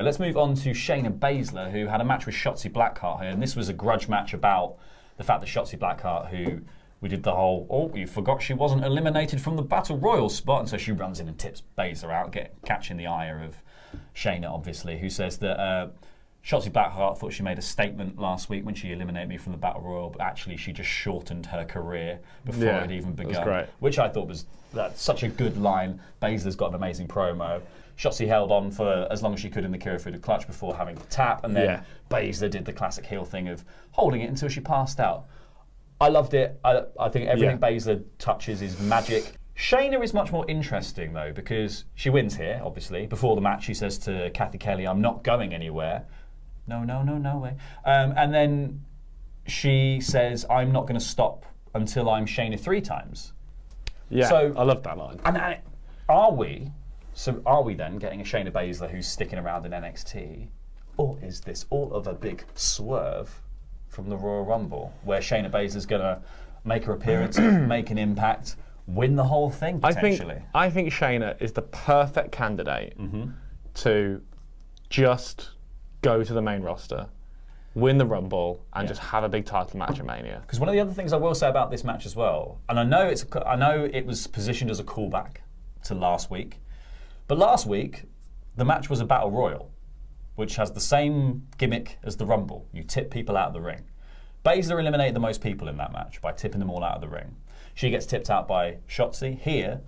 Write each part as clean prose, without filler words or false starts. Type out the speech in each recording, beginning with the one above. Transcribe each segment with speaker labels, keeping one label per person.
Speaker 1: Let's move on to Shayna Baszler, who had a match with Shotzi Blackheart here, and this was a grudge match about the fact that Shotzi Blackheart, who we did the whole, oh, you forgot she wasn't eliminated from the Battle Royal spot, and so she runs in and tips Baszler out, catching the ire of Shayna, obviously, who says that Shotzi Blackheart thought she made a statement last week when she eliminated me from the Battle Royal, but actually she just shortened her career before it had even begun.
Speaker 2: Great.
Speaker 1: Which I thought was such a good line. Baszler's got an amazing promo. Shotzi held on for as long as she could in the curated clutch before having to tap, and then Baszler did the classic heel thing of holding it until she passed out. I loved it. I think everything Baszler touches is magic. Shayna is much more interesting, though, because she wins here, obviously. Before the match, she says to Kathy Kelly, I'm not going anywhere. No way. And then she says, I'm not going to stop until I'm Shayna 3 times.
Speaker 2: Yeah, so, I love that line.
Speaker 1: And are we then getting a Shayna Baszler who's sticking around in NXT? Or is this all of a big swerve from the Royal Rumble, where Shayna Baszler's going to make her appearance, make an impact, win the whole thing, potentially?
Speaker 2: I think Shayna is the perfect candidate to just go to the main roster, win the Rumble, and just have a big title match at Mania.
Speaker 1: Because one of the other things I will say about this match as well, and I know it was positioned as a callback to last week, but last week the match was a Battle Royal, which has the same gimmick as the Rumble. You tip people out of the ring. Baszler eliminated the most people in that match by tipping them all out of the ring. She gets tipped out by Shotzi. Here,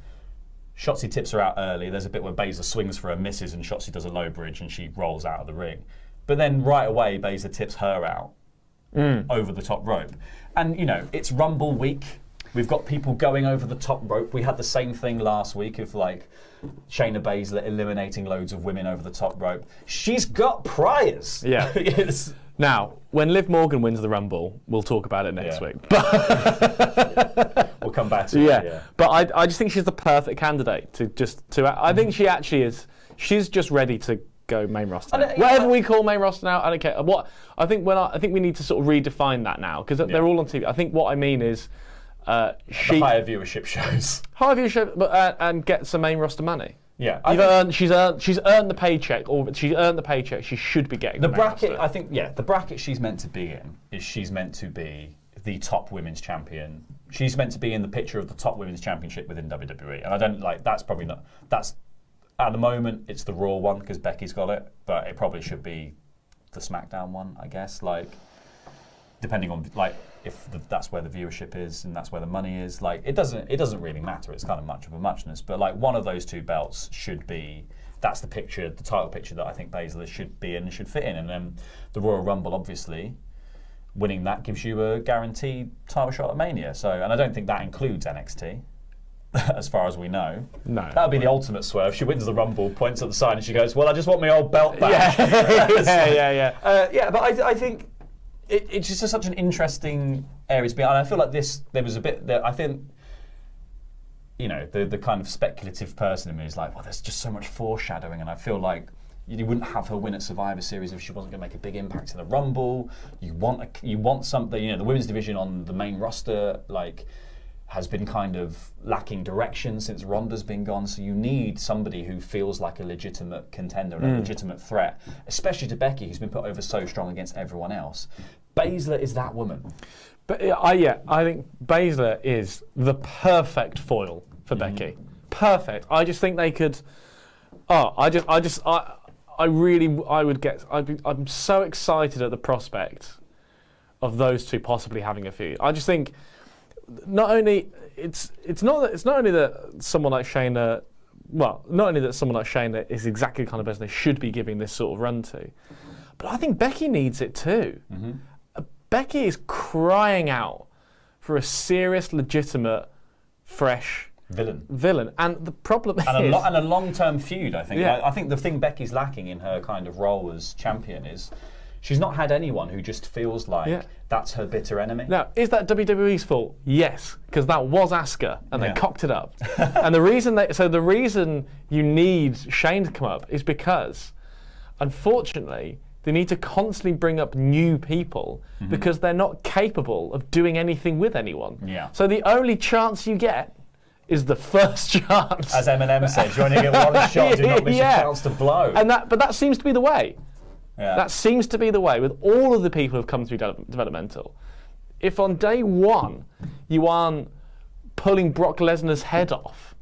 Speaker 1: Shotzi tips her out early. There's a bit where Baszler swings for her, misses, and Shotzi does a low bridge and she rolls out of the ring. But then right away, Baszler tips her out over the top rope. And, you know, it's Rumble week. We've got people going over the top rope. We had the same thing last week of, like, Shayna Baszler eliminating loads of women over the top rope. She's got priors.
Speaker 2: Yeah. Now, when Liv Morgan wins the Rumble, we'll talk about it next week.
Speaker 1: We'll come back to it. Yeah.
Speaker 2: But I just think she's the perfect candidate I think she actually is. She's just ready to go main roster. Whatever we call main roster now, I don't care. I think we need to sort of redefine that now, because they're all on TV. I think what I mean is
Speaker 1: the higher viewership shows.
Speaker 2: Higher viewership, and get some main roster money.
Speaker 1: Yeah,
Speaker 2: she's earned the paycheck, or she's earned the paycheck. She should be getting
Speaker 1: the bracket. Roster. I think the bracket she's meant to be in is she's meant to be the top women's champion. She's meant to be in the picture of the top women's championship within WWE, and I don't like. That's probably not. That's at the moment it's the Raw one because Becky's got it, but it probably should be the SmackDown one, I guess. Like, depending on if that's where the viewership is and that's where the money is, like it doesn't really matter. It's kind of much of a muchness, but like one of those two belts should be. That's the picture, the title picture that I think Baszler should be in and should fit in, and then the Royal Rumble, obviously, winning that gives you a guaranteed title shot at Mania. So, and I don't think that includes NXT, as far as we know.
Speaker 2: No,
Speaker 1: that would be the ultimate swerve. She wins the Rumble, points at the sign, and she goes, "Well, I just want my old belt back."
Speaker 2: Yeah.
Speaker 1: But I think. It's just such an interesting area to be, and I feel like there was a bit that I think, you know, the kind of speculative person in me is like, well, there's just so much foreshadowing, and I feel like you wouldn't have her win at Survivor Series if she wasn't going to make a big impact in the Rumble. You want something, you know, the women's division on the main roster, like, has been kind of lacking direction since Ronda's been gone, so you need somebody who feels like a legitimate contender and a legitimate threat, especially to Becky, who's been put over so strong against everyone else. Baszler is that woman.
Speaker 2: But I think Baszler is the perfect foil for Becky. Perfect. I just think they could. I'm so excited at the prospect of those two possibly having a feud. I just think. Not only that someone like Shayna is exactly the kind of person they should be giving this sort of run to, but I think Becky needs it too. Becky is crying out for a serious, legitimate, fresh villain, and the problem is
Speaker 1: a long-term feud. I think. I think the thing Becky's lacking in her kind of role as champion is. She's not had anyone who just feels like that's her bitter enemy.
Speaker 2: Now, is that WWE's fault? Yes, because that was Asuka, and they cocked it up. And the reason you need Shane to come up is because, unfortunately, they need to constantly bring up new people because they're not capable of doing anything with anyone.
Speaker 1: Yeah.
Speaker 2: So the only chance you get is the first chance.
Speaker 1: As Eminem said, you only get one shot, do not miss your chance to blow.
Speaker 2: But that seems to be the way.
Speaker 1: Yeah.
Speaker 2: That seems to be the way with all of the people who've come through developmental. If on day one you aren't pulling Brock Lesnar's head off,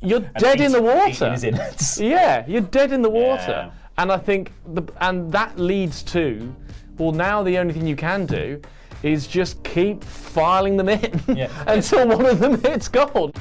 Speaker 2: you're dead in the water.
Speaker 1: His innards.
Speaker 2: Yeah, you're dead in the water.
Speaker 1: Yeah.
Speaker 2: And I think, and that leads to, well, now the only thing you can do is just keep filing them in until one of them hits gold.